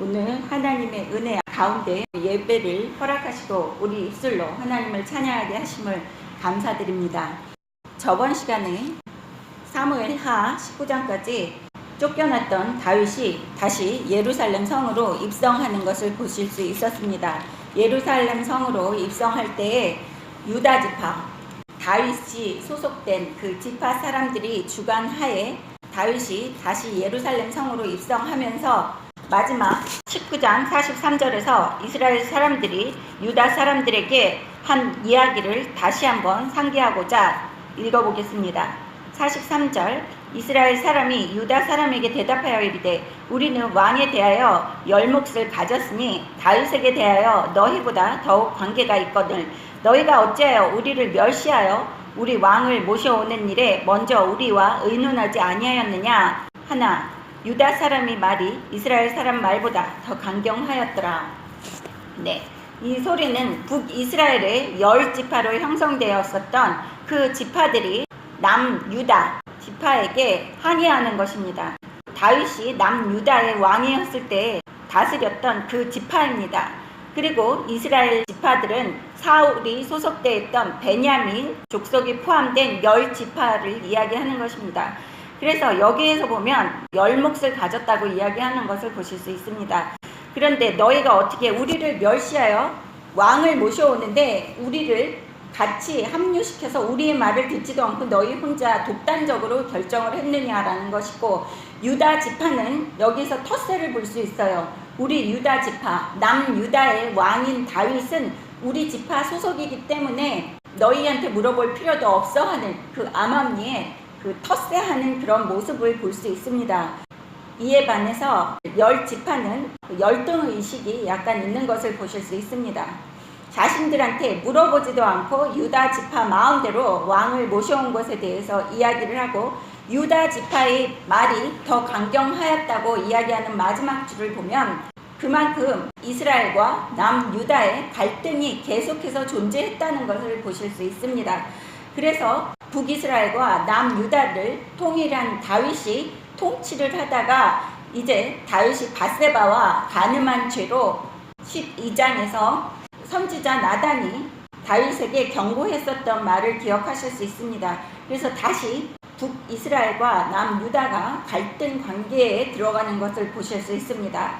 오늘 하나님의 은혜 가운데 예배를 허락하시고 우리 입술로 하나님을 찬양하게 하심을 감사드립니다. 저번 시간에 사무엘하 19장까지 쫓겨났던 다윗이 다시 예루살렘 성으로 입성하는 것을 보실 수 있었습니다. 예루살렘 성으로 입성할 때에 유다 지파, 다윗이 소속된 그 지파 사람들이 주관하에 다윗이 다시 예루살렘 성으로 입성하면서 마지막 19장 43절에서 이스라엘 사람들이 유다 사람들에게 한 이야기를 다시 한번 상기하고자 읽어보겠습니다. 43절 이스라엘 사람이 유다 사람에게 대답하여 이르되 우리는 왕에 대하여 열목을 가졌으니 다윗에게 대하여 너희보다 더욱 관계가 있거늘 너희가 어찌하여 우리를 멸시하여 우리 왕을 모셔오는 일에 먼저 우리와 의논하지 아니하였느냐 하나 유다 사람이 말이 이스라엘 사람 말보다 더 강경하였더라. 네, 이 소리는 북이스라엘의 10지파로 형성되었었던 그 지파들이 남유다 지파에게 항의하는 것입니다. 다윗이 남유다의 왕이었을 때 다스렸던 그 지파입니다. 그리고 이스라엘 지파들은 사울이 소속되어 있던 베냐민 족속이 포함된 10지파를 이야기하는 것입니다. 그래서 여기에서 보면 열목을 가졌다고 이야기하는 것을 보실 수 있습니다. 그런데 너희가 어떻게 우리를 멸시하여 왕을 모셔오는데 우리를 같이 합류시켜서 우리의 말을 듣지도 않고 너희 혼자 독단적으로 결정을 했느냐라는 것이고, 유다 지파는 여기서 텃세를 볼 수 있어요. 우리 유다 지파, 남유다의 왕인 다윗은 우리 지파 소속이기 때문에 너희한테 물어볼 필요도 없어 하는 그 암암리에 그 텃세하는 그런 모습을 볼 수 있습니다. 이에 반해서 10지파는 열등의식이 약간 있는 것을 보실 수 있습니다. 자신들한테 물어보지도 않고 유다 지파 마음대로 왕을 모셔온 것에 대해서 이야기를 하고, 유다 지파의 말이 더 강경하였다고 이야기하는 마지막 줄을 보면 그만큼 이스라엘과 남유다의 갈등이 계속해서 존재했다는 것을 보실 수 있습니다. 그래서 북이스라엘과 남유다를 통일한 다윗이 통치를 하다가 이제 다윗이 밧세바와 간음한 죄로 12장에서 선지자 나단이 다윗에게 경고했었던 말을 기억하실 수 있습니다. 그래서 다시 북이스라엘과 남유다가 갈등 관계에 들어가는 것을 보실 수 있습니다.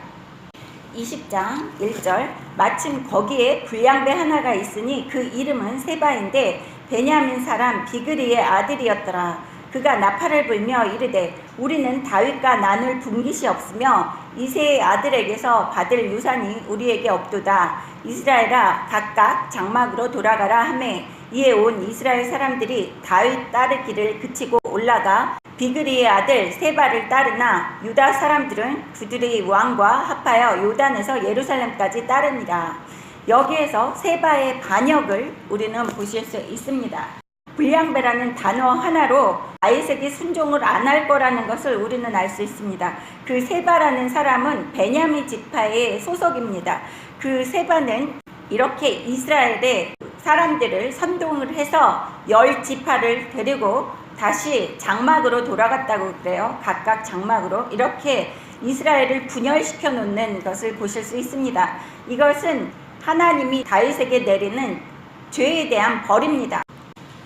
20장 1절 마침 거기에 불량배 하나가 있으니 그 이름은 세바인데 베냐민 사람 비그리의 아들이었더라. 그가 나팔을 불며 이르되 우리는 다윗과 나눌 분깃이 없으며 이새의 아들에게서 받을 유산이 우리에게 없도다. 이스라엘아 각각 장막으로 돌아가라 하매 이에 온 이스라엘 사람들이 다윗 따르기를 그치고 올라가 비그리의 아들 세바를 따르나 유다 사람들은 그들의 왕과 합하여 요단에서 예루살렘까지 따르니라. 여기에서 세바의 반역을 우리는 보실 수 있습니다. 불량배라는 단어 하나로 다윗에게 순종을 안 할 거라는 것을 우리는 알 수 있습니다. 그 세바라는 사람은 베냐민 지파의 소속입니다. 그 세바는 이렇게 이스라엘의 사람들을 선동을 해서 10지파를 데리고 다시 장막으로 돌아갔다고 그래요. 각각 장막으로 이렇게 이스라엘을 분열시켜 놓는 것을 보실 수 있습니다. 이것은 하나님이 다윗에게 내리는 죄에 대한 벌입니다.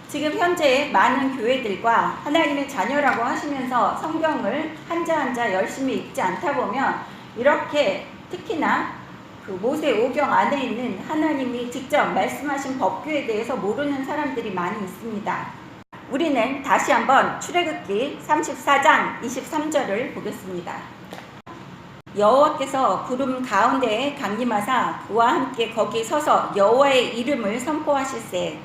지금 현재 많은 교회들과 하나님의 자녀라고 하시면서 성경을 한자 한자 열심히 읽지 않다 보면 이렇게 특히나 그 모세 오경 안에 있는 하나님이 직접 말씀하신 법규에 대해서 모르는 사람들이 많이 있습니다. 우리는 다시 한번 출애굽기 34장 23절을 보겠습니다. 여호와께서 구름 가운데에 강림하사 그와 함께 거기 서서 여호와의 이름을 선포하실세.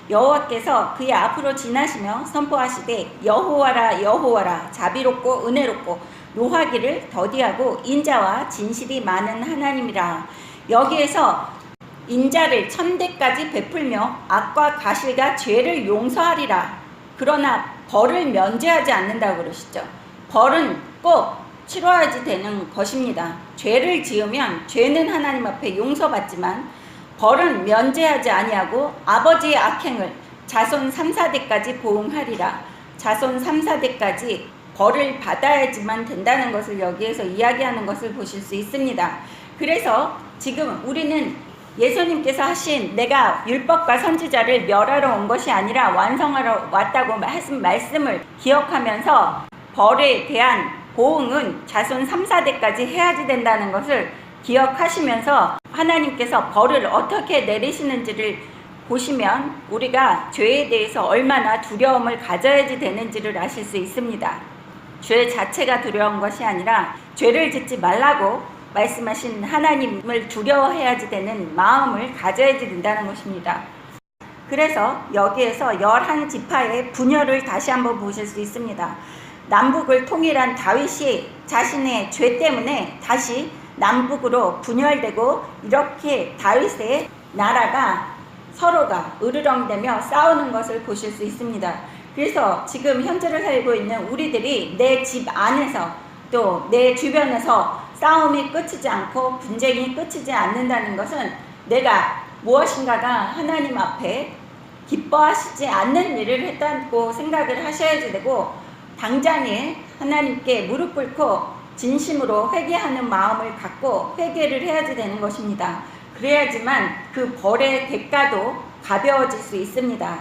여호와께서 그의 앞으로 지나시며 선포하시되 여호와라 여호와라 자비롭고 은혜롭고 노하기를 더디하고 인자와 진실이 많은 하나님이라. 여기에서 인자를 천대까지 베풀며 악과 가실과 죄를 용서하리라. 그러나 벌을 면제하지 않는다고 그러시죠. 벌은 꼭 치러야지 되는 것입니다. 죄를 지으면 죄는 하나님 앞에 용서받지만 벌은 면제하지 아니하고 아버지의 악행을 자손 3, 4대까지 보응하리라. 자손 3, 4대까지 벌을 받아야지만 된다는 것을 여기에서 이야기하는 것을 보실 수 있습니다. 그래서 지금 우리는 예수님께서 하신 내가 율법과 선지자를 멸하러 온 것이 아니라 완성하러 왔다고 하신 말씀을 기억하면서 벌에 대한 보응은 자손 3, 4대까지 해야지 된다는 것을 기억하시면서 하나님께서 벌을 어떻게 내리시는지를 보시면 우리가 죄에 대해서 얼마나 두려움을 가져야지 되는지를 아실 수 있습니다. 죄 자체가 두려운 것이 아니라 죄를 짓지 말라고 말씀하신 하나님을 두려워해야지 되는 마음을 가져야지 된다는 것입니다. 그래서 여기에서 11지파의 분열을 다시 한번 보실 수 있습니다. 남북을 통일한 다윗이 자신의 죄 때문에 다시 남북으로 분열되고 이렇게 다윗의 나라가 서로가 으르렁대며 싸우는 것을 보실 수 있습니다. 그래서 지금 현재를 살고 있는 우리들이 내 집 안에서 또 내 주변에서 싸움이 끝이지 않고 분쟁이 끝이지 않는다는 것은 내가 무엇인가가 하나님 앞에 기뻐하시지 않는 일을 했다고 생각을 하셔야지 되고 당장에 하나님께 무릎 꿇고 진심으로 회개하는 마음을 갖고 회개를 해야지 되는 것입니다. 그래야지만 그 벌의 대가도 가벼워질 수 있습니다.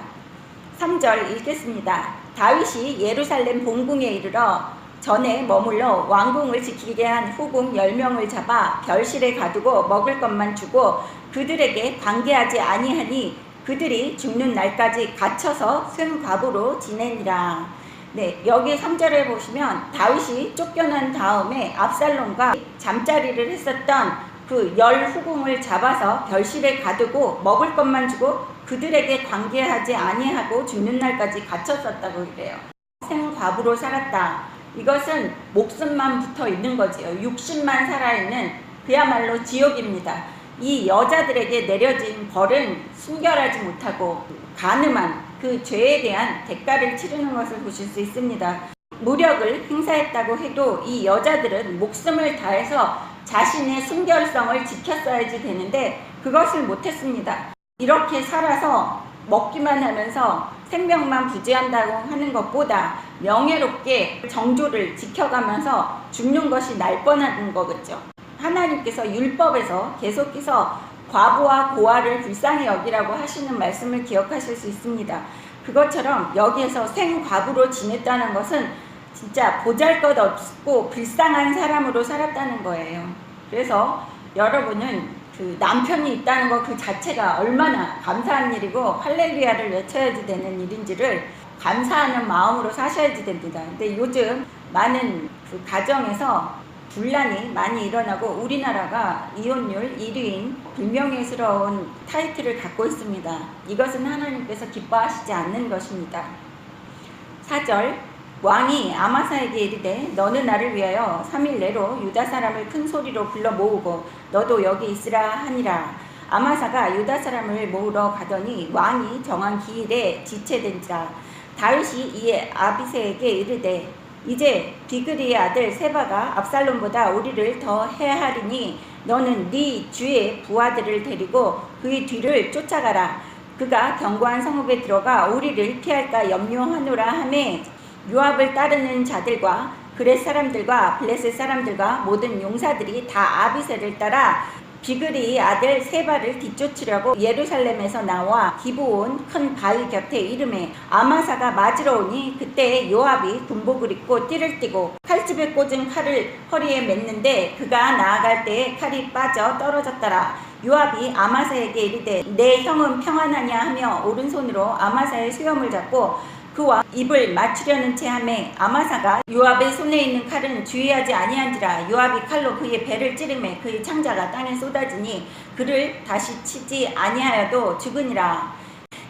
3절 읽겠습니다. 다윗이 예루살렘 본궁에 이르러 전에 머물러 왕궁을 지키게 한 후궁 10명을 잡아 별실에 가두고 먹을 것만 주고 그들에게 관계하지 아니하니 그들이 죽는 날까지 갇혀서 승과부로 지내니라. 네, 여기 3절에 보시면 다윗이 쫓겨난 다음에 압살롬과 잠자리를 했었던 그 10후궁을 잡아서 별실에 가두고 먹을 것만 주고 그들에게 관계하지 아니하고 죽는 날까지 갇혔었다고 그래요. 생과부로 살았다. 이것은 목숨만 붙어 있는 거지요. 육신만 살아있는 그야말로 지옥입니다. 이 여자들에게 내려진 벌은 순결하지 못하고 간음한 그 죄에 대한 대가를 치르는 것을 보실 수 있습니다. 무력을 행사했다고 해도 이 여자들은 목숨을 다해서 자신의 순결성을 지켰어야지 되는데 그것을 못했습니다. 이렇게 살아서 먹기만 하면서 생명만 부지한다고 하는 것보다 명예롭게 정조를 지켜가면서 죽는 것이 날 뻔한 거겠죠. 하나님께서 율법에서 계속해서 과부와 고아를 불쌍히 여기라고 하시는 말씀을 기억하실 수 있습니다. 그것처럼 여기에서 생과부로 지냈다는 것은 진짜 보잘것없고 불쌍한 사람으로 살았다는 거예요. 그래서 여러분은 그 남편이 있다는 것 그 자체가 얼마나 감사한 일이고 할렐루야를 외쳐야지 되는 일인지를 감사하는 마음으로 사셔야지 됩니다. 근데 요즘 많은 그 가정에서 분란이 많이 일어나고 우리나라가 이혼율 1위인 불명예스러운 타이틀을 갖고 있습니다. 이것은 하나님께서 기뻐하시지 않는 것입니다. 4절 왕이 아마사에게 이르되 너는 나를 위하여 3일 내로 유다 사람을 큰 소리로 불러 모으고 너도 여기 있으라 하니라. 아마사가 유다 사람을 모으러 가더니 왕이 정한 기일에 지체된지라. 다윗이 이에 아비새에게 이르되 이제 비그리의 아들 세바가 압살롬보다 우리를 더 해하리니 너는 네 주의 부하들을 데리고 그의 뒤를 쫓아가라. 그가 견고한 성읍에 들어가 우리를 피할까 염려하노라 하매 요압을 따르는 자들과 그렛 사람들과 블레셋 사람들과 모든 용사들이 다 아비새를 따라 비그리의 아들 세바를 뒤쫓으려고 예루살렘에서 나와 기브온 큰 바위 곁에 이르매 아마사가 맞으러 오니 그때 요압이 군복을 입고 띠를 띠고 칼집에 꽂은 칼을 허리에 맸는데 그가 나아갈 때에 칼이 빠져 떨어졌더라. 요압이 아마사에게 이르되 내 형은 평안하냐 하며 오른손으로 아마사의 수염을 잡고 그와 입을 맞추려는 채 하매 아마사가 요압의 손에 있는 칼은 주의하지 아니한지라. 요압이 칼로 그의 배를 찌르매 그의 창자가 땅에 쏟아지니 그를 다시 치지 아니하여도 죽으니라.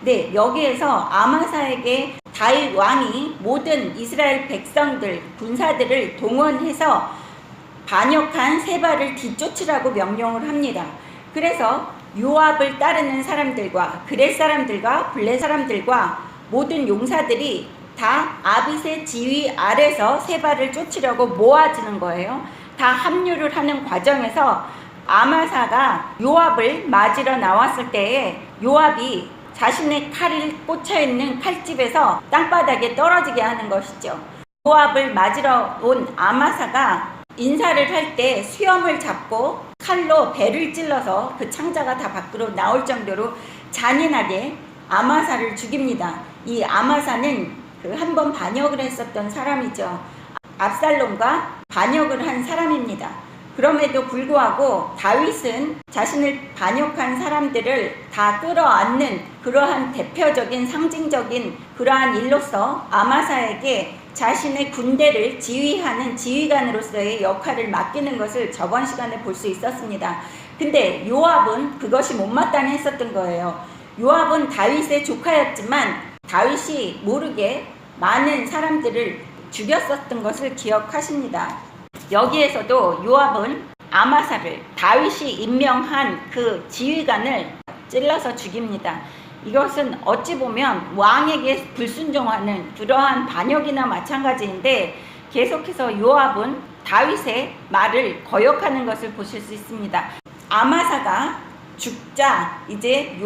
네, 여기에서 아마사에게 다윗 왕이 모든 이스라엘 백성들 군사들을 동원해서 반역한 세바를 뒤쫓으라고 명령을 합니다. 그래서 요압을 따르는 사람들과 그렛 사람들과 블레 사람들과 모든 용사들이 다 아비새 지휘 아래서 세바를 쫓으려고 모아지는 거예요. 다 합류를 하는 과정에서 아마사가 요압을 맞으러 나왔을 때에 요압이 자신의 칼이 꽂혀있는 칼집에서 땅바닥에 떨어지게 하는 것이죠. 요압을 맞으러 온 아마사가 인사를 할 때 수염을 잡고 칼로 배를 찔러서 그 창자가 다 밖으로 나올 정도로 잔인하게 아마사를 죽입니다. 이 아마사는 그 한 번 반역을 했었던 사람이죠. 압살롬과 반역을 한 사람입니다. 그럼에도 불구하고 다윗은 자신을 반역한 사람들을 다 끌어안는 그러한 대표적인 상징적인 그러한 일로서 아마사에게 자신의 군대를 지휘하는 지휘관으로서의 역할을 맡기는 것을 저번 시간에 볼 수 있었습니다. 근데 요압은 그것이 못마땅히 했었던 거예요. 요압은 다윗의 조카였지만 다윗이 모르게 많은 사람들을 죽였었던 것을 기억하십니다. 여기에서도 요압은 아마사를 다윗이 임명한 그 지휘관을 찔러서 죽입니다. 이것은 어찌 보면 왕에게 불순종하는 그러한 반역이나 마찬가지인데 계속해서 요압은 다윗의 말을 거역하는 것을 보실 수 있습니다. 아마사가 죽자 이제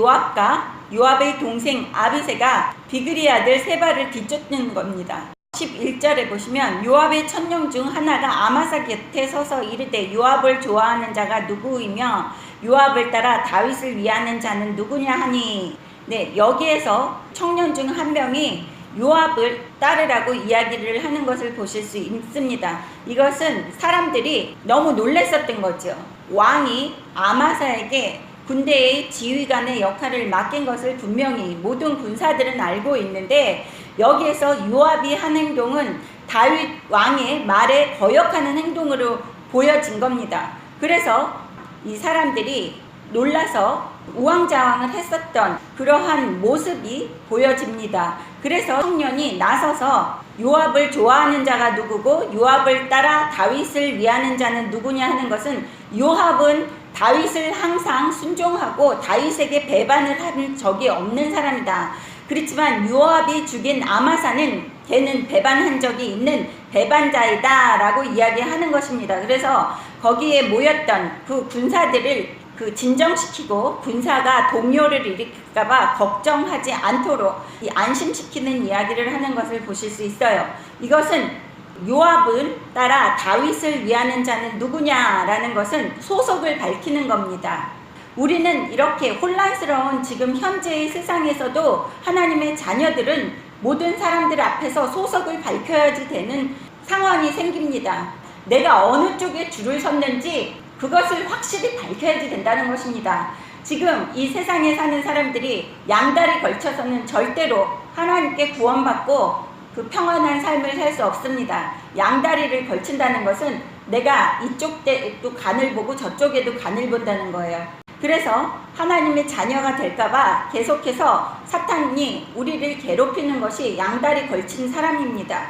요압의 동생 아비새가 비그리 아들 세바를 뒤쫓는 겁니다. 11절에 보시면 요압의 천령 중 하나가 아마사 곁에 서서 이르되 요압을 좋아하는 자가 누구이며 요압을 따라 다윗을 위하는 자는 누구냐 하니, 네, 여기에서 청년 중 한 명이 요압을 따르라고 이야기를 하는 것을 보실 수 있습니다. 이것은 사람들이 너무 놀랐었던 거죠. 왕이 아마사에게 군대의 지휘관의 역할을 맡긴 것을 분명히 모든 군사들은 알고 있는데 여기에서 요압이 한 행동은 다윗 왕의 말에 거역하는 행동으로 보여진 겁니다. 그래서 이 사람들이 놀라서 우왕좌왕을 했었던 그러한 모습이 보여집니다. 그래서 청년이 나서서 요압을 좋아하는 자가 누구고 요압을 따라 다윗을 위하는 자는 누구냐 하는 것은 요압은 다윗을 항상 순종하고 다윗에게 배반을 한 적이 없는 사람이다. 그렇지만 요압이 죽인 아마사는 걔는 배반한 적이 있는 배반자이다 라고 이야기하는 것입니다. 그래서 거기에 모였던 그 군사들을 진정시키고 군사가 동요를 일으킬까봐 걱정하지 않도록 안심시키는 이야기를 하는 것을 보실 수 있어요. 이것은 요압을 따라 다윗을 위하는 자는 누구냐라는 것은 소속을 밝히는 겁니다. 우리는 이렇게 혼란스러운 지금 현재의 세상에서도 하나님의 자녀들은 모든 사람들 앞에서 소속을 밝혀야지 되는 상황이 생깁니다. 내가 어느 쪽에 줄을 섰는지 그것을 확실히 밝혀야지 된다는 것입니다. 지금 이 세상에 사는 사람들이 양다리 걸쳐서는 절대로 하나님께 구원받고 그 평안한 삶을 살 수 없습니다. 양다리를 걸친다는 것은 내가 이쪽도 간을 보고 저쪽에도 간을 본다는 거예요. 그래서 하나님의 자녀가 될까봐 계속해서 사탄이 우리를 괴롭히는 것이 양다리 걸친 사람입니다.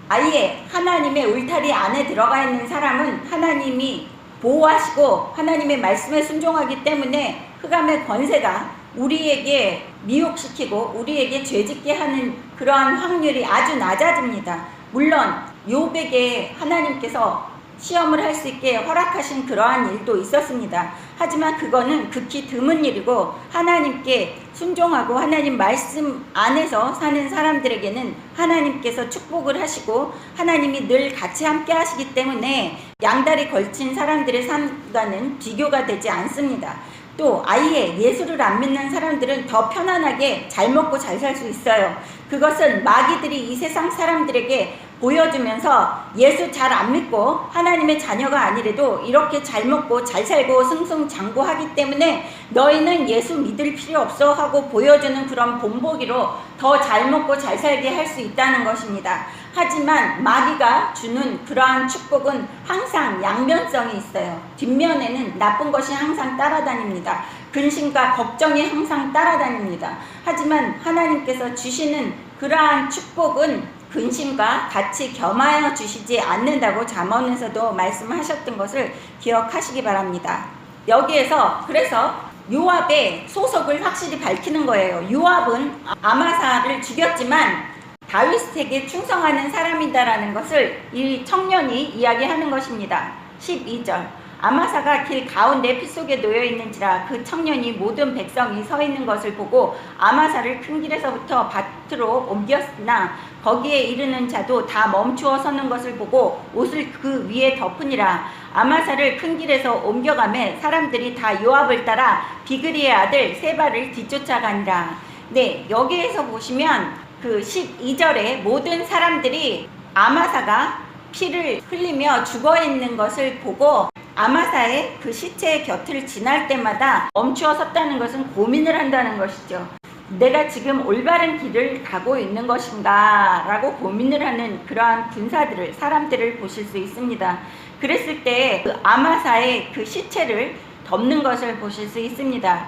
아예 하나님의 울타리 안에 들어가 있는 사람은 하나님이 보호하시고 하나님의 말씀에 순종하기 때문에 흑암의 권세가 우리에게 미혹시키고 우리에게 죄짓게 하는 그러한 확률이 아주 낮아집니다. 물론 욥에게 하나님께서 시험을 할 수 있게 허락하신 그러한 일도 있었습니다. 하지만 그거는 극히 드문 일이고 하나님께 순종하고 하나님 말씀 안에서 사는 사람들에게는 하나님께서 축복을 하시고 하나님이 늘 같이 함께 하시기 때문에 양다리 걸친 사람들의 삶과는 비교가 되지 않습니다. 또 아예 예수를 안 믿는 사람들은 더 편안하게 잘 먹고 잘 살 수 있어요. 그것은 마귀들이 이 세상 사람들에게 보여주면서 예수 잘 안 믿고 하나님의 자녀가 아니래도 이렇게 잘 먹고 잘 살고 승승장구하기 때문에 너희는 예수 믿을 필요 없어 하고 보여주는 그런 본보기로 더 잘 먹고 잘 살게 할 수 있다는 것입니다. 하지만 마귀가 주는 그러한 축복은 항상 양면성이 있어요. 뒷면에는 나쁜 것이 항상 따라다닙니다. 근심과 걱정이 항상 따라다닙니다. 하지만 하나님께서 주시는 그러한 축복은 근심과 같이 겸하여 주시지 않는다고 잠언에서도 말씀하셨던 것을 기억하시기 바랍니다. 여기에서 그래서 요압의 소속을 확실히 밝히는 거예요. 요압은 아마사를 죽였지만 다윗에게 충성하는 사람이다라는 것을 이 청년이 이야기하는 것입니다. 12절 아마사가 길 가운데 피 속에 놓여 있는지라 그 청년이 모든 백성이 서 있는 것을 보고 아마사를 큰 길에서부터 곁으로 옮겼으나 거기에 이르는 자도 다 멈추어 서는 것을 보고 옷을 그 위에 덮으니라. 아마사를 큰 길에서 옮겨가매 사람들이 다 요압을 따라 비그리의 아들 세바를 뒤쫓아가니라. 네, 여기에서 보시면 그 12절에 모든 사람들이 아마사가 피를 흘리며 죽어 있는 것을 보고 아마사의 그 시체의 곁을 지날 때마다 멈추어 섰다는 것은 고민을 한다는 것이죠. 내가 지금 올바른 길을 가고 있는 것인가 라고 고민을 하는 그러한 군사들을, 사람들을 보실 수 있습니다. 그랬을 때 그 아마사의 그 시체를 덮는 것을 보실 수 있습니다.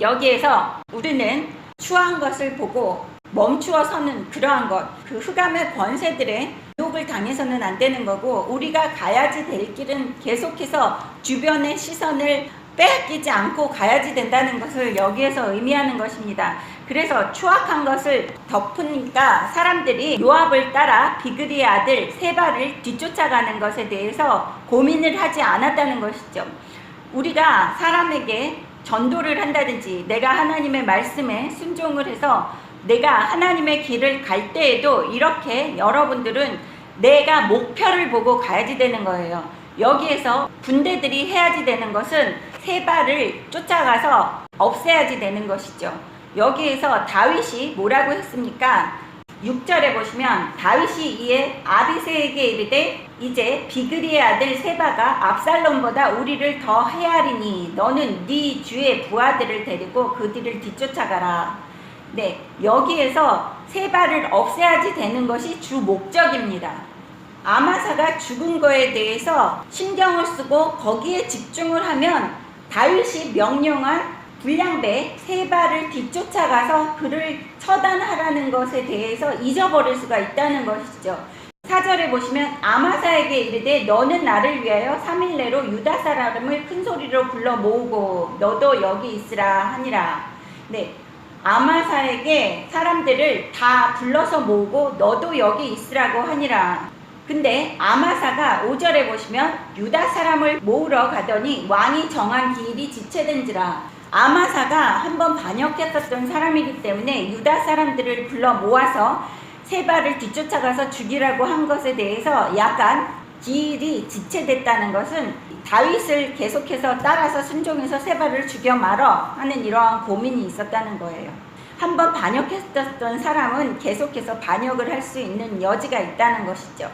여기에서 우리는 추한 것을 보고 멈추어 서는 그러한 것, 그 흑암의 권세들의 유혹을 당해서는 안 되는 거고, 우리가 가야지 될 길은 계속해서 주변의 시선을 빼앗기지 않고 가야지 된다는 것을 여기에서 의미하는 것입니다. 그래서 추악한 것을 덮으니까 사람들이 요압을 따라 비그리의 아들 세바를 뒤쫓아가는 것에 대해서 고민을 하지 않았다는 것이죠. 우리가 사람에게 전도를 한다든지 내가 하나님의 말씀에 순종을 해서 내가 하나님의 길을 갈 때에도 이렇게 여러분들은 내가 목표를 보고 가야지 되는 거예요. 여기에서 군대들이 해야지 되는 것은 세바를 쫓아가서 없애야지 되는 것이죠. 여기에서 다윗이 뭐라고 했습니까? 6절에 보시면 다윗이 이에 아비새에게 이르되 이제 비그리의 아들 세바가 압살롬보다 우리를 더 헤아리니 너는 네 주의 부하들을 데리고 그들을 뒤쫓아가라. 네, 여기에서 세바를 없애야지 되는 것이 주 목적입니다. 아마사가 죽은 거에 대해서 신경을 쓰고 거기에 집중을 하면 다윗이 명령한 불량배 세바를 뒤쫓아가서 그를 처단하라는 것에 대해서 잊어버릴 수가 있다는 것이죠. 4절에 보시면 아마사에게 이르되 너는 나를 위하여 3일 내로 유다 사람을 큰 소리로 불러 모으고 너도 여기 있으라 하니라. 네, 아마사에게 사람들을 다 불러서 모으고 너도 여기 있으라고 하니라. 근데 아마사가 5절에 보시면 유다 사람을 모으러 가더니 왕이 정한 기일이 지체된지라. 아마사가 한번 반역했었던 사람이기 때문에 유다 사람들을 불러 모아서 세바를 뒤쫓아가서 죽이라고 한 것에 대해서 약간 기일이 지체됐다는 것은 다윗을 계속해서 따라서 순종해서 세바를 죽여 말어 하는 이러한 고민이 있었다는 거예요. 한번 반역했었던 사람은 계속해서 반역을 할 수 있는 여지가 있다는 것이죠.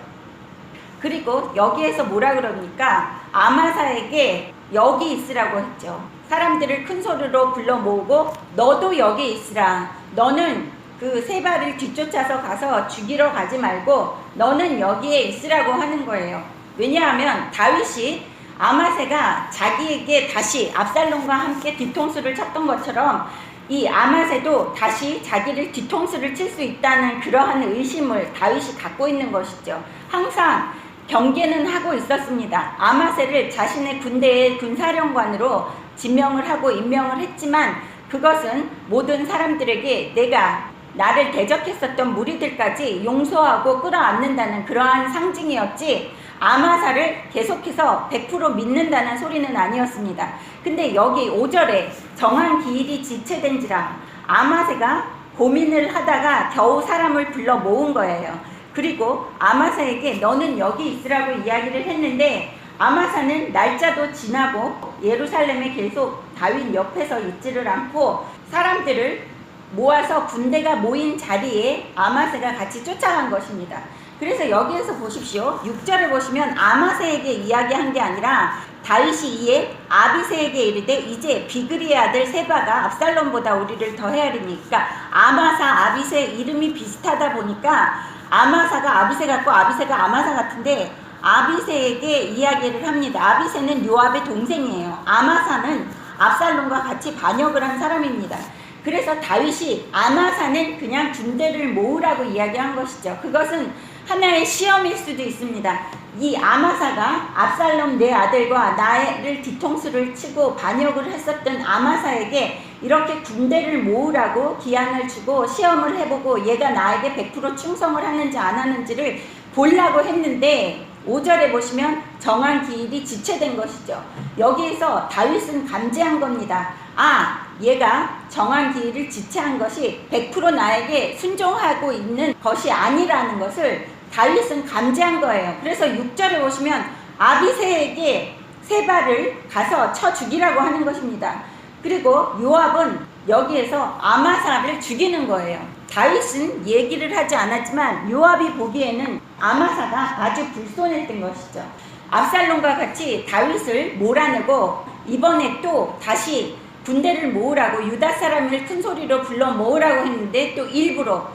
그리고 여기에서 뭐라 그럽니까? 아마사에게 여기 있으라고 했죠. 사람들을 큰 소리로 불러 모으고 너도 여기 있으라. 너는 그 세바를 뒤쫓아서 가서 죽이러 가지 말고 너는 여기에 있으라고 하는 거예요. 왜냐하면 다윗이 아마세가 자기에게 다시 압살롬과 함께 뒤통수를 쳤던 것처럼 이 아마세도 다시 자기를 뒤통수를 칠 수 있다는 그러한 의심을 다윗이 갖고 있는 것이죠. 항상 경계는 하고 있었습니다. 아마세를 자신의 군대의 군사령관으로 지명을 하고 임명을 했지만 그것은 모든 사람들에게 내가 나를 대적했었던 무리들까지 용서하고 끌어안는다는 그러한 상징이었지 아마사를 계속해서 100% 믿는다는 소리는 아니었습니다. 근데 여기 5절에 정한 기일이 지체된지라 아마세가 고민을 하다가 겨우 사람을 불러 모은 거예요. 그리고 아마사에게 너는 여기 있으라고 이야기를 했는데 아마사는 날짜도 지나고 예루살렘에 계속 다윗 옆에서 있지를 않고 사람들을 모아서 군대가 모인 자리에 아마세가 같이 쫓아간 것입니다. 그래서 여기에서 보십시오. 6절에 보시면 아마세에게 이야기한 게 아니라 다윗이 이에 아비새에게 이르되 이제 비그리의 아들 세바가 압살롬보다 우리를 더 헤아리니. 그러니까 아마사 아비새 이름이 비슷하다 보니까 아마사가 아비새 같고 아비새가 아마사 같은데 아비새에게 이야기를 합니다. 아비새는 요압의 동생이에요. 아마사는 압살롬과 같이 반역을 한 사람입니다. 그래서 다윗이 아마사는 그냥 군대를 모으라고 이야기한 것이죠. 그것은 하나의 시험일 수도 있습니다. 이 아마사가 압살롬 내 아들과 나를 뒤통수를 치고 반역을 했었던 아마사에게 이렇게 군대를 모으라고 기한을 주고 시험을 해보고 얘가 나에게 100% 충성을 하는지 안 하는지를 보려고 했는데 5절에 보시면 정한 기일이 지체된 것이죠. 여기에서 다윗은 감지한 겁니다. 아, 얘가 정한 기일을 지체한 것이 100% 나에게 순종하고 있는 것이 아니라는 것을 다윗은 감지한 거예요. 그래서 6절에 보시면 아비새에게 세바를 가서 쳐 죽이라고 하는 것입니다. 그리고 요압은 여기에서 아마사를 죽이는 거예요. 다윗은 얘기를 하지 않았지만 요압이 보기에는 아마사가 아주 불손했던 것이죠. 압살롬과 같이 다윗을 몰아내고 이번에 또 다시 군대를 모으라고 유다 사람을 큰 소리로 불러 모으라고 했는데 또 일부러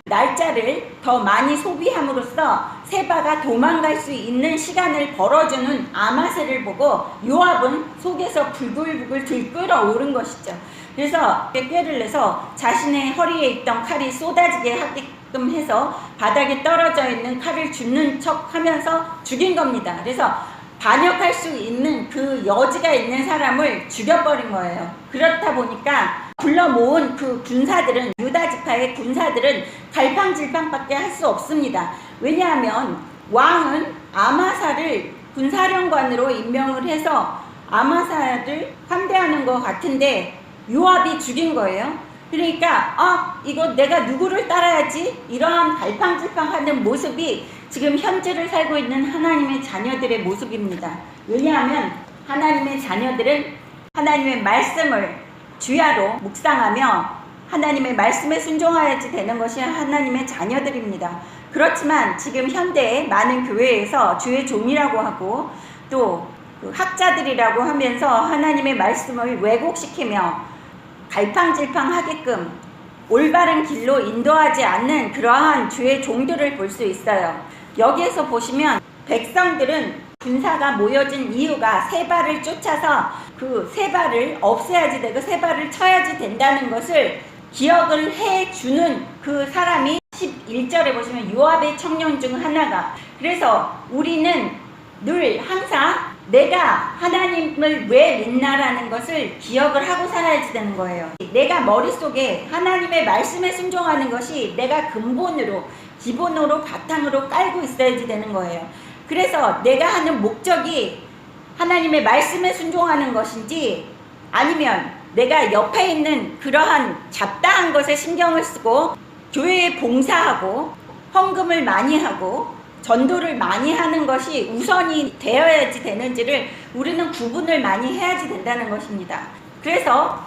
날짜를 더 많이 소비함으로써 세바가 도망갈 수 있는 시간을 벌어주는 아마세를 보고 요압은 속에서 불글불글 들끓어오른 것이죠. 그래서 꾀를 내서 자신의 허리에 있던 칼이 쏟아지게 하게끔 해서 바닥에 떨어져 있는 칼을 줍는 척 하면서 죽인 겁니다. 그래서 반역할 수 있는 그 여지가 있는 사람을 죽여버린 거예요. 그렇다 보니까 불러 모은 그 군사들은, 유다 지파의 군사들은 갈팡질팡밖에 할 수 없습니다. 왜냐하면 왕은 아마사를 군사령관으로 임명을 해서 아마사를 함대하는 것 같은데 요압이 죽인 거예요. 그러니까 이거 내가 누구를 따라야지, 이러한 갈팡질팡하는 모습이 지금 현재를 살고 있는 하나님의 자녀들의 모습입니다. 왜냐하면 하나님의 자녀들은 하나님의 말씀을 주야로 묵상하며 하나님의 말씀에 순종해야지 되는 것이 하나님의 자녀들입니다. 그렇지만 지금 현대의 많은 교회에서 주의 종이라고 하고 또 학자들이라고 하면서 하나님의 말씀을 왜곡시키며 갈팡질팡하게끔 올바른 길로 인도하지 않는 그러한 주의 종들을 볼 수 있어요. 여기에서 보시면 백성들은 군사가 모여진 이유가 세바를 쫓아서 그 세바를 없애야지 되고 세바를 쳐야지 된다는 것을 기억을 해주는 그 사람이 11절에 보시면 요압의 청년 중 하나가, 그래서 우리는 늘 항상 내가 하나님을 왜 믿나라는 것을 기억을 하고 살아야지 되는 거예요. 내가 머릿속에 하나님의 말씀에 순종하는 것이 내가 근본으로, 기본으로, 바탕으로 깔고 있어야지 되는 거예요. 그래서 내가 하는 목적이 하나님의 말씀에 순종하는 것인지 아니면 내가 옆에 있는 그러한 잡다한 것에 신경을 쓰고 교회에 봉사하고 헌금을 많이 하고 전도를 많이 하는 것이 우선이 되어야지 되는지를 우리는 구분을 많이 해야지 된다는 것입니다. 그래서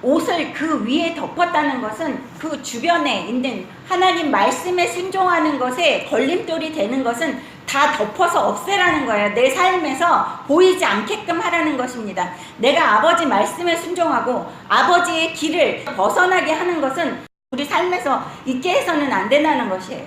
옷을 그 위에 덮었다는 것은 그 주변에 있는 하나님 말씀에 순종하는 것에 걸림돌이 되는 것은 다 덮어서 없애라는 거예요. 내 삶에서 보이지 않게끔 하라는 것입니다. 내가 아버지 말씀에 순종하고 아버지의 길을 벗어나게 하는 것은 우리 삶에서 있게 해서는 안 된다는 것이에요.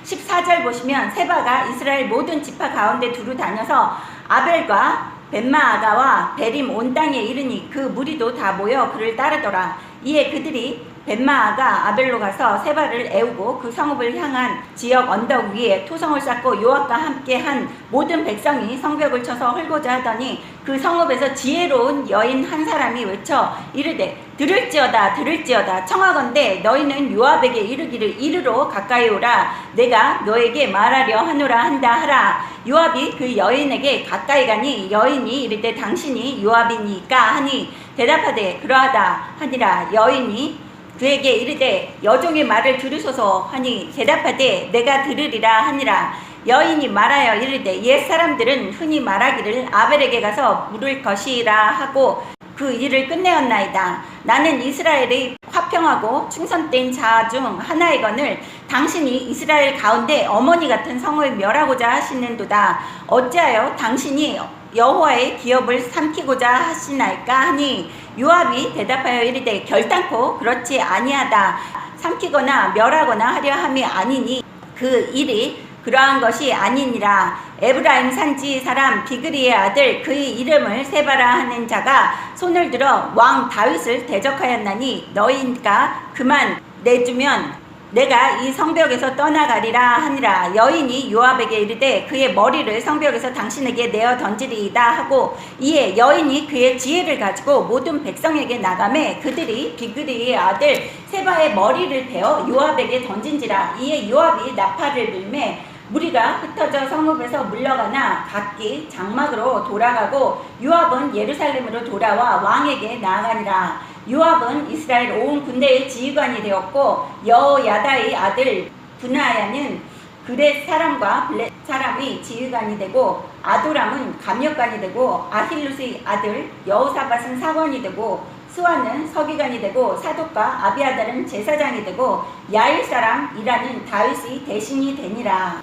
14절 보시면 세바가 이스라엘 모든 지파 가운데 두루 다녀서 아벨과 벳마아가와 베림 온 땅에 이르니 그 무리도 다 모여 그를 따르더라. 이에 그들이 벳마아가 아벨로 가서 세바를 애우고 그 성읍을 향한 지역 언덕 위에 토성을 쌓고 요압과 함께 한 모든 백성이 성벽을 쳐서 헐고자 하더니 그 성읍에서 지혜로운 여인 한 사람이 외쳐 이르되 들을지어다 들을지어다 청하건대 너희는 요압에게 이르기를 이르러 가까이 오라 내가 너에게 말하려 하노라 한다 하라. 요압이 그 여인에게 가까이 가니 여인이 이르되 당신이 요압이니까 하니 대답하되 그러하다 하니라. 여인이 그에게 이르되 여종의 말을 들으소서 하니 대답하되 내가 들으리라 하니라. 여인이 말하여 이르되 옛사람들은 흔히 말하기를 아벨에게 가서 물을 것이라 하고 그 일을 끝내었나이다. 나는 이스라엘의 화평하고 충성된 자 중 하나이거늘 당신이 이스라엘 가운데 어머니 같은 성을 멸하고자 하시는도다. 어찌하여 당신이 여호와의 기업을 삼키고자 하시나이까 하니 요압이 대답하여 이르되 결단코 그렇지 아니하다. 삼키거나 멸하거나 하려 함이 아니니 그 일이 그러한 것이 아니니라. 에브라임 산지 사람 비그리의 아들 그의 이름을 세바라 하는 자가 손을 들어 왕 다윗을 대적하였나니 너희가 그만 내주면 내가 이 성벽에서 떠나가리라 하니라. 여인이 요압에게 이르되 그의 머리를 성벽에서 당신에게 내어 던지리이다 하고 이에 여인이 그의 지혜를 가지고 모든 백성에게 나가매 그들이 비그리의 아들 세바의 머리를 베어 요압에게 던진지라. 이에 요압이 나팔을 불매 무리가 흩어져 성읍에서 물러가나 각기 장막으로 돌아가고 요압은 예루살렘으로 돌아와 왕에게 나아가니라. 요압은 이스라엘 온 군대의 지휘관이 되었고 여호야다의 아들 브나야는 그렛 사람과 블렛 사람이 지휘관이 되고 아도람은 감역관이 되고 아힐룻의 아들 여호사밧은 사관이 되고 스와는 서기관이 되고 사독과 아비아달은 제사장이 되고 야일 사람 이라는 다윗의 대신이 되니라.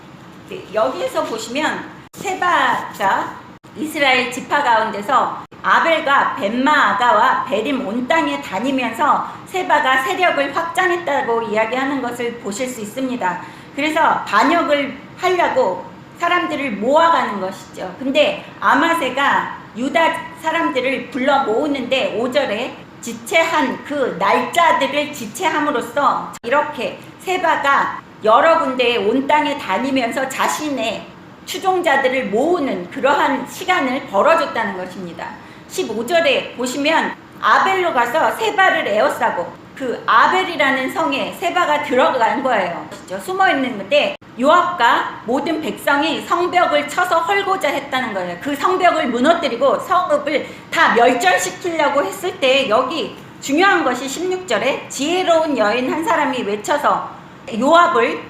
여기에서 보시면 세바가 이스라엘 지파 가운데서 아벨과 벳마아가와 베림 온 땅에 다니면서 세바가 세력을 확장했다고 이야기하는 것을 보실 수 있습니다. 그래서 반역을 하려고 사람들을 모아가는 것이죠. 근데 아마세가 유다 사람들을 불러 모으는데 5절에 지체한 그 날짜들을 지체함으로써 이렇게 세바가 여러 군데에 온 땅에 다니면서 자신의 추종자들을 모으는 그러한 시간을 벌어줬다는 것입니다. 15절에 보시면 아벨로 가서 세바를 에워싸고 그 아벨이라는 성에 세바가 들어간 거예요. 숨어 있는 건데 요압과 모든 백성이 성벽을 쳐서 헐고자 했다는 거예요. 그 성벽을 무너뜨리고 성읍을 다 멸절시키려고 했을 때 여기 중요한 것이 16절에 지혜로운 여인 한 사람이 외쳐서 요압을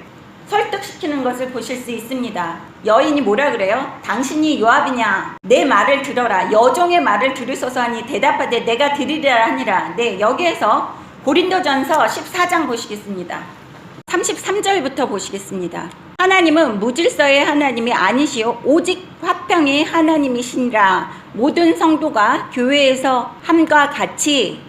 설득시키는 것을 보실 수 있습니다. 여인이 뭐라 그래요? 당신이 요압이냐? 내 말을 들어라. 여종의 말을 들으소서 하니 대답하되 내가 들으리라 하니라. 네, 여기에서 고린도전서 14장 보시겠습니다. 33절부터 보시겠습니다. 하나님은 무질서의 하나님이 아니시오 오직 화평의 하나님이시니라. 모든 성도가 교회에서 함과 같이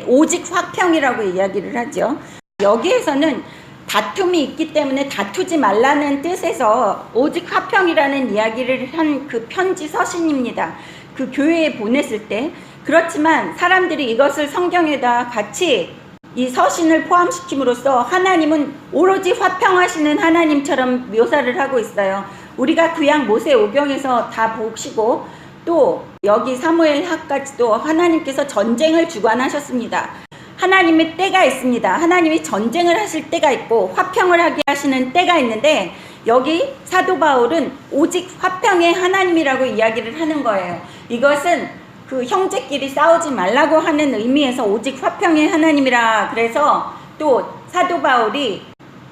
오직 화평이라고 이야기를 하죠. 여기에서는 다툼이 있기 때문에 다투지 말라는 뜻에서 오직 화평이라는 이야기를 한 그 편지 서신입니다. 그 교회에 보냈을 때. 그렇지만 사람들이 이것을 성경에다 같이 이 서신을 포함시킴으로써 하나님은 오로지 화평하시는 하나님처럼 묘사를 하고 있어요. 우리가 구약 모세오경에서 다 보시고 또 여기 사무엘하까지도 하나님께서 전쟁을 주관하셨습니다. 하나님의 때가 있습니다. 하나님이 전쟁을 하실 때가 있고 화평을 하게 하시는 때가 있는데 여기 사도 바울은 오직 화평의 하나님이라고 이야기를 하는 거예요. 이것은 그 형제끼리 싸우지 말라고 하는 의미에서 오직 화평의 하나님이라. 그래서 또 사도 바울이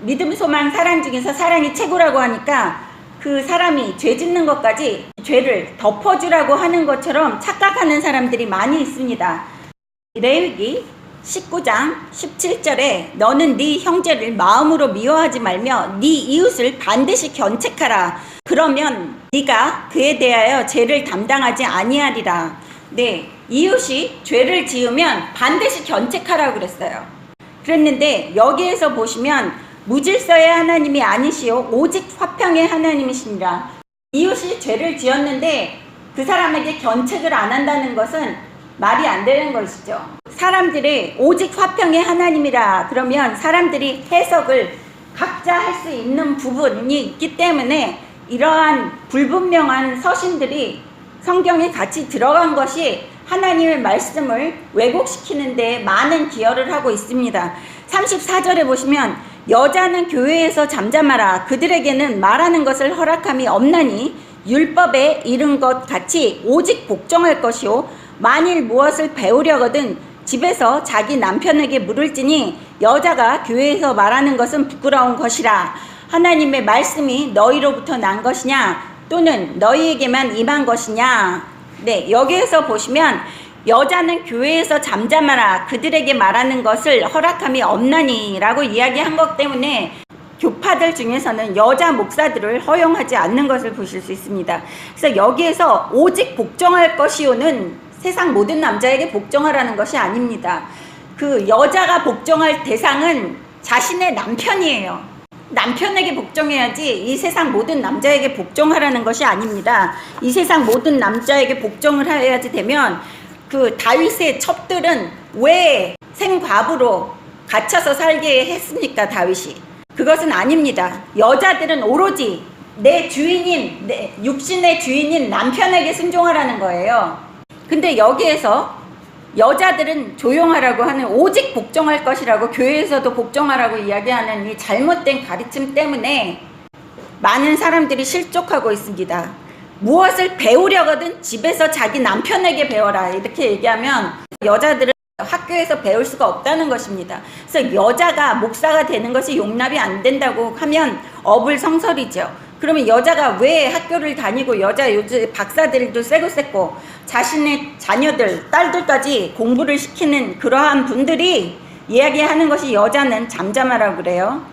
믿음, 소망, 사랑 중에서 사랑이 최고라고 하니까 그 사람이 죄 짓는 것까지 죄를 덮어주라고 하는 것처럼 착각하는 사람들이 많이 있습니다. 레위기 19장 17절에 너는 네 형제를 마음으로 미워하지 말며 네 이웃을 반드시 견책하라. 그러면 네가 그에 대하여 죄를 담당하지 아니하리라. 네, 이웃이 죄를 지으면 반드시 견책하라고 그랬어요. 그랬는데 여기에서 보시면 무질서의 하나님이 아니시오 오직 화평의 하나님이시니라. 이웃이 죄를 지었는데 그 사람에게 견책을 안 한다는 것은 말이 안 되는 것이죠. 사람들이 오직 화평의 하나님이라 그러면 사람들이 해석을 각자 할 수 있는 부분이 있기 때문에 이러한 불분명한 서신들이 성경에 같이 들어간 것이 하나님의 말씀을 왜곡시키는 데 많은 기여를 하고 있습니다. 34절에 보시면 여자는 교회에서 잠잠하라. 그들에게는 말하는 것을 허락함이 없나니 율법에 이른 것 같이 오직 복종할 것이요 만일 무엇을 배우려거든 집에서 자기 남편에게 물을지니 여자가 교회에서 말하는 것은 부끄러운 것이라. 하나님의 말씀이 너희로부터 난 것이냐 또는 너희에게만 임한 것이냐. 네, 여기에서 보시면 여자는 교회에서 잠잠하라. 그들에게 말하는 것을 허락함이 없나니 라고 이야기한 것 때문에 교파들 중에서는 여자 목사들을 허용하지 않는 것을 보실 수 있습니다. 그래서 여기에서 오직 복종할 것이요는 세상 모든 남자에게 복종하라는 것이 아닙니다. 그 여자가 복종할 대상은 자신의 남편이에요. 남편에게 복종해야지 이 세상 모든 남자에게 복종하라는 것이 아닙니다. 이 세상 모든 남자에게 복종을 해야지 되면 그 다윗의 첩들은 왜 생과부로 갇혀서 살게 했습니까? 다윗이. 그것은 아닙니다. 여자들은 오로지 내 주인인, 내 육신의 주인인 남편에게 순종하라는 거예요. 근데 여기에서 여자들은 조용하라고 하는 오직 복종할 것이라고 교회에서도 복종하라고 이야기하는 이 잘못된 가르침 때문에 많은 사람들이 실족하고 있습니다. 무엇을 배우려거든 집에서 자기 남편에게 배워라 이렇게 얘기하면 여자들은 학교에서 배울 수가 없다는 것입니다. 그래서 여자가 목사가 되는 것이 용납이 안 된다고 하면 어불성설이죠. 그러면 여자가 왜 학교를 다니고 여자 요즘 박사들도 쎄고 자신의 자녀들, 딸들까지 공부를 시키는 그러한 분들이 이야기하는 것이 여자는 잠잠하라고 그래요.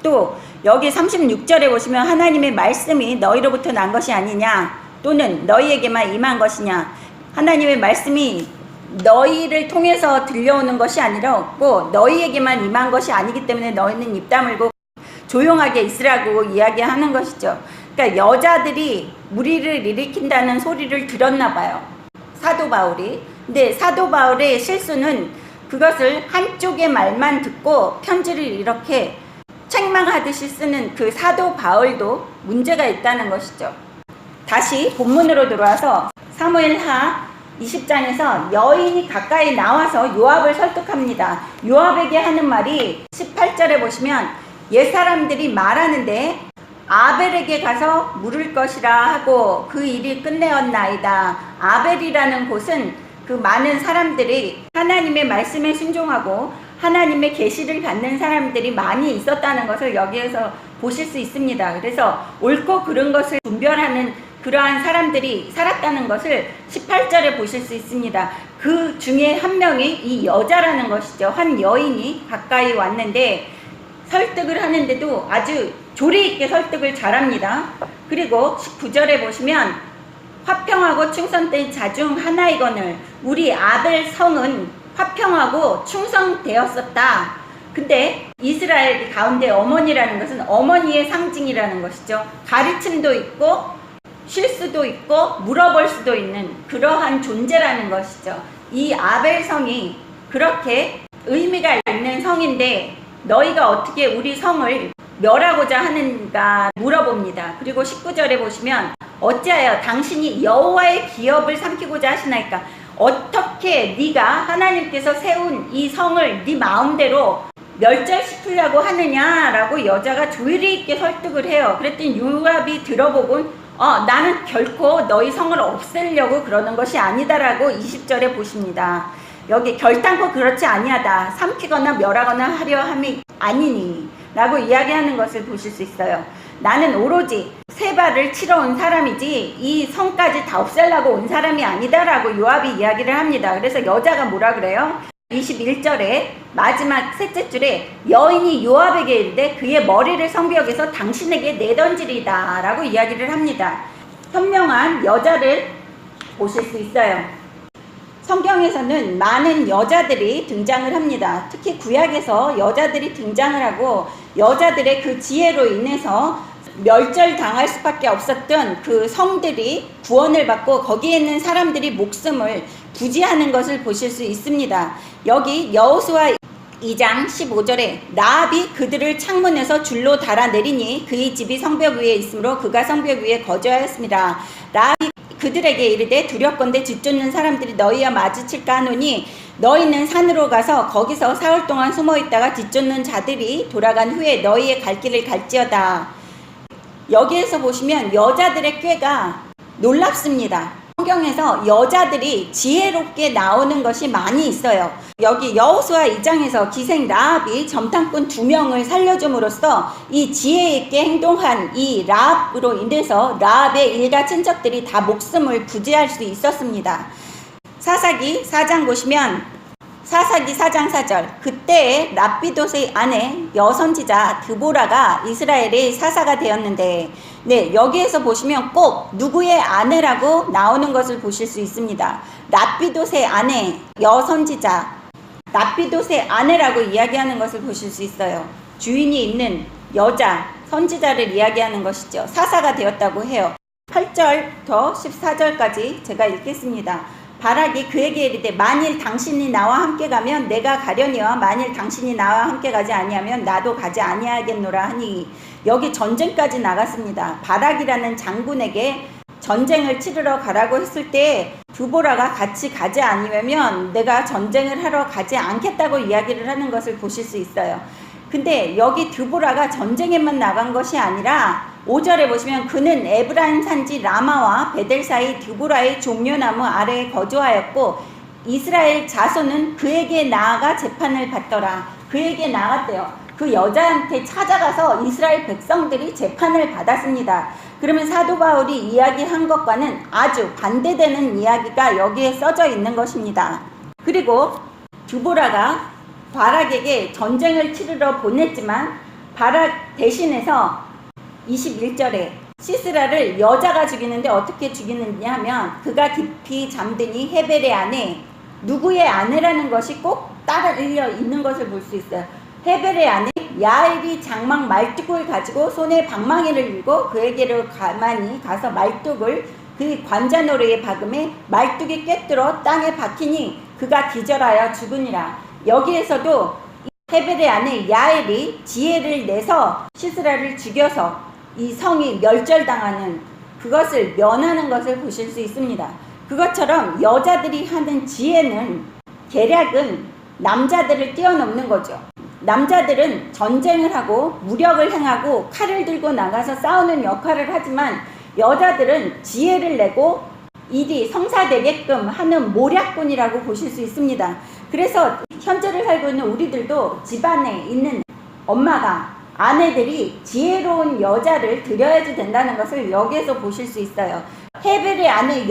또 여기 36절에 보시면 하나님의 말씀이 너희로부터 난 것이 아니냐 또는 너희에게만 임한 것이냐. 하나님의 말씀이 너희를 통해서 들려오는 것이 아니라 너희에게만 임한 것이 아니기 때문에 너희는 입 다물고 조용하게 있으라고 이야기하는 것이죠. 그러니까 여자들이 무리를 일으킨다는 소리를 들었나 봐요, 사도 바울이. 근데 사도 바울의 실수는 그것을 한쪽의 말만 듣고 편지를 이렇게 책망하듯이 쓰는 그 사도 바울도 문제가 있다는 것이죠. 다시 본문으로 들어와서 사무엘하 20장에서 여인이 가까이 나와서 요압을 설득합니다. 요압에게 하는 말이 18절에 보시면 옛사람들이 말하는데 아벨에게 가서 물을 것이라 하고 그 일이 끝내었나이다. 아벨이라는 곳은 그 많은 사람들이 하나님의 말씀에 순종하고 하나님의 계시를 받는 사람들이 많이 있었다는 것을 여기에서 보실 수 있습니다. 그래서 옳고 그른 것을 분별하는 그러한 사람들이 살았다는 것을 18절에 보실 수 있습니다. 그 중에 한 명이 이 여자라는 것이죠. 한 여인이 가까이 왔는데 설득을 하는데도 아주 조리 있게 설득을 잘합니다. 그리고 19절에 보시면 화평하고 충성된 자 중 하나이거늘 우리 아벨 성은 화평하고 충성되었었다. 근데 이스라엘 가운데 어머니라는 것은 어머니의 상징이라는 것이죠. 가르침도 있고 실수도 있고 물어볼 수도 있는 그러한 존재라는 것이죠. 이 아벨 성이 그렇게 의미가 있는 성인데 너희가 어떻게 우리 성을 멸하고자 하는가 물어봅니다. 그리고 19절에 보시면 어찌하여 당신이 여호와의 기업을 삼키고자 하시나이까. 어떻게 네가 하나님께서 세운 이 성을 네 마음대로 멸절시키려고 하느냐라고 여자가 조리 있게 설득을 해요. 그랬더니 요압이 들어보곤 나는 결코 너희 성을 없애려고 그러는 것이 아니다라고 20절에 보십니다. 여기 결단코 그렇지 아니하다. 삼키거나 멸하거나 하려 함이 아니니 라고 이야기하는 것을 보실 수 있어요. 나는 오로지 세바를 치러 온 사람이지 이 성까지 다 없애려고 온 사람이 아니다 라고 요압이 이야기를 합니다. 그래서 여자가 뭐라 그래요? 21절에 마지막 셋째 줄에 여인이 요압에게 이르되 그의 머리를 성벽에서 당신에게 내던지리다 라고 이야기를 합니다. 현명한 여자를 보실 수 있어요. 성경에서는 많은 여자들이 등장을 합니다. 특히 구약에서 여자들이 등장을 하고 여자들의 그 지혜로 인해서 멸절당할 수밖에 없었던 그 성들이 구원을 받고 거기에 있는 사람들이 목숨을 부지하는 것을 보실 수 있습니다. 여기 여호수아 2장 15절에 라합이 그들을 창문에서 줄로 달아내리니 그의 집이 성벽 위에 있으므로 그가 성벽 위에 거주하였습니다. 라합이 그들에게 이르되 두렵건대 짖쫓는 사람들이 너희와 마주칠까 하노니 너희는 산으로 가서 거기서 사흘 동안 숨어있다가 짖쫓는 자들이 돌아간 후에 너희의 갈 길을 갈지어다. 여기에서 보시면 여자들의 꾀가 놀랍습니다. 성경에서 여자들이 지혜롭게 나오는 것이 많이 있어요. 여기 여호수아 2장에서 기생 라합이 점탕꾼 2명을 살려줌으로써 이 지혜 있게 행동한 이 라합으로 인해서 라합의 일가 친척들이 다 목숨을 부지할 수 있었습니다. 사사기 4장 보시면 사사기 4장 4절 그때에 랍비돗의 아내 여선지자 드보라가 이스라엘의 사사가 되었는데 여기에서 보시면 꼭 누구의 아내라고 나오는 것을 보실 수 있습니다. 랍비돗의 아내 여선지자 랍비돗의 아내라고 이야기하는 것을 보실 수 있어요. 주인이 있는 여자 선지자를 이야기하는 것이죠. 사사가 되었다고 해요. 8절부터 14절까지 제가 읽겠습니다. 바락이 그에게 이르되 만일 당신이 나와 함께 가면 내가 가려니와 만일 당신이 나와 함께 가지 아니하면 나도 가지 아니하겠노라 하니 여기 전쟁까지 나갔습니다. 바락이라는 장군에게 전쟁을 치르러 가라고 했을 때 드보라가 같이 가지 않으면 내가 전쟁을 하러 가지 않겠다고 이야기를 하는 것을 보실 수 있어요. 근데 여기 드보라가 전쟁에만 나간 것이 아니라 5절에 보시면 그는 에브라임 산지 라마와 베델 사이 드보라의 종려나무 아래에 거주하였고 이스라엘 자손은 그에게 나아가 재판을 받더라. 그에게 나갔대요. 그 여자한테 찾아가서 이스라엘 백성들이 재판을 받았습니다. 그러면 사도 바울이 이야기한 것과는 아주 반대되는 이야기가 여기에 써져 있는 것입니다. 그리고 드보라가 바락에게 전쟁을 치르러 보냈지만 바락 대신해서 21절에 시스라를 여자가 죽이는데 어떻게 죽이느냐 하면 그가 깊이 잠드니 헤벨의 아내, 누구의 아내라는 것이 꼭 따르려 있는 것을 볼 수 있어요. 헤벨의 아내 야엘이 장막 말뚝을 가지고 손에 방망이를 들고 그에게로 가만히 가서 말뚝을 그 관자노래에 박음에 말뚝이 꿰뚫어 땅에 박히니 그가 기절하여 죽으니라. 여기에서도 헤벨의 아내 야엘이 지혜를 내서 시스라를 죽여서 이 성이 멸절당하는 그것을 면하는 것을 보실 수 있습니다. 그것처럼 여자들이 하는 지혜는 계략은 남자들을 뛰어넘는 거죠. 남자들은 전쟁을 하고 무력을 행하고 칼을 들고 나가서 싸우는 역할을 하지만 여자들은 지혜를 내고 일이 성사되게끔 하는 모략꾼이라고 보실 수 있습니다. 그래서 현재를 살고 있는 우리들도 집안에 있는 엄마가 아내들이 지혜로운 여자를 들여야지 된다는 것을 여기에서 보실 수 있어요. 헤벨의 아내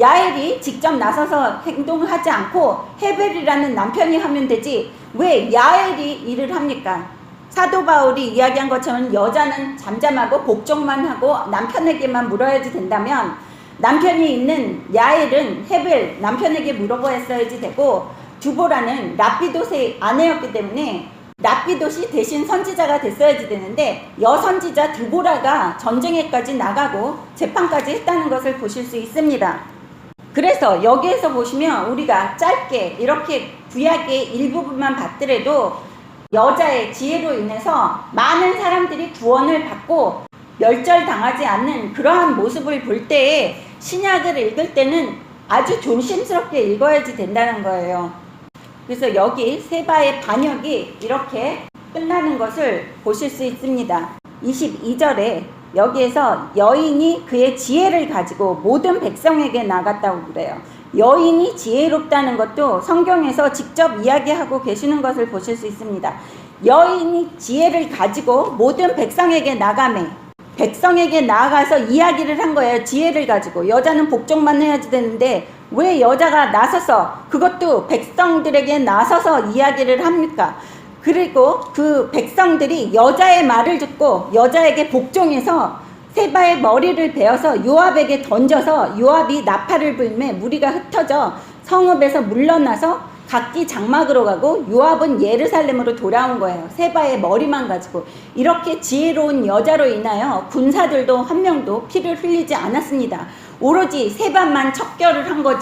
야엘이 직접 나서서 행동을 하지 않고 헤벨이라는 남편이 하면 되지 왜 야엘이 일을 합니까? 사도 바울이 이야기한 것처럼 여자는 잠잠하고 복종만 하고 남편에게만 물어야지 된다면 남편이 있는 야엘은 헤벨 남편에게 물어보았어야지 되고 드보라는 랍비돗의 아내였기 때문에 랍비돗이 대신 선지자가 됐어야지 되는데 여선지자 드보라가 전쟁에까지 나가고 재판까지 했다는 것을 보실 수 있습니다. 그래서 여기에서 보시면 우리가 짧게 이렇게 구약의 일부분만 봤더라도 여자의 지혜로 인해서 많은 사람들이 구원을 받고 멸절당하지 않는 그러한 모습을 볼 때에 신약을 읽을 때는 아주 조심스럽게 읽어야지 된다는 거예요. 그래서 여기 세바의 반역이 이렇게 끝나는 것을 보실 수 있습니다. 22절에 여기에서 여인이 그의 지혜를 가지고 모든 백성에게 나갔다고 그래요. 여인이 지혜롭다는 것도 성경에서 직접 이야기하고 계시는 것을 보실 수 있습니다. 여인이 지혜를 가지고 모든 백성에게 나가매 백성에게 나아가서 이야기를 한 거예요. 지혜를 가지고. 여자는 복종만 해야지 되는데 왜 여자가 나서서 그것도 백성들에게 나서서 이야기를 합니까? 그리고 그 백성들이 여자의 말을 듣고 여자에게 복종해서 세바의 머리를 베어서 요압에게 던져서 요압이 나팔을 불매 무리가 흩어져 성읍에서 물러나서 각기 장막으로 가고 요압은 예루살렘으로 돌아온 거예요. 세바의 머리만 가지고. 이렇게 지혜로운 여자로 인하여 군사들도 한 명도 피를 흘리지 않았습니다. 오로지 세바만 척결을 한 거죠.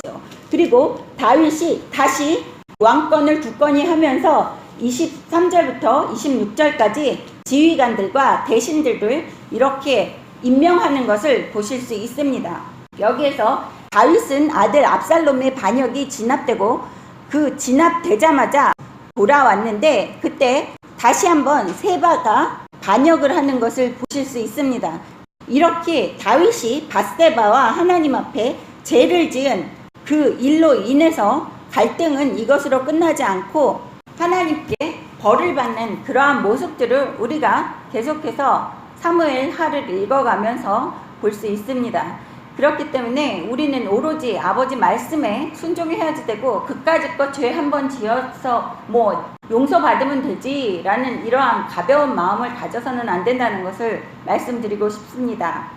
그리고 다윗이 다시 왕권을 굳건히 하면서 23절부터 26절까지 지휘관들과 대신들을 이렇게 임명하는 것을 보실 수 있습니다. 여기에서 다윗은 아들 압살롬의 반역이 진압되고 그 진압되자마자 돌아왔는데 그때 다시 한번 세바가 반역을 하는 것을 보실 수 있습니다. 이렇게 다윗이 밧세바와 하나님 앞에 죄를 지은 그 일로 인해서 갈등은 이것으로 끝나지 않고 하나님께 벌을 받는 그러한 모습들을 우리가 계속해서 사무엘 하를 읽어가면서 볼 수 있습니다. 그렇기 때문에 우리는 오로지 아버지 말씀에 순종해야지 되고 그까짓 것 죄 한 번 지어서 뭐 용서받으면 되지 라는 이러한 가벼운 마음을 가져서는 안 된다는 것을 말씀드리고 싶습니다.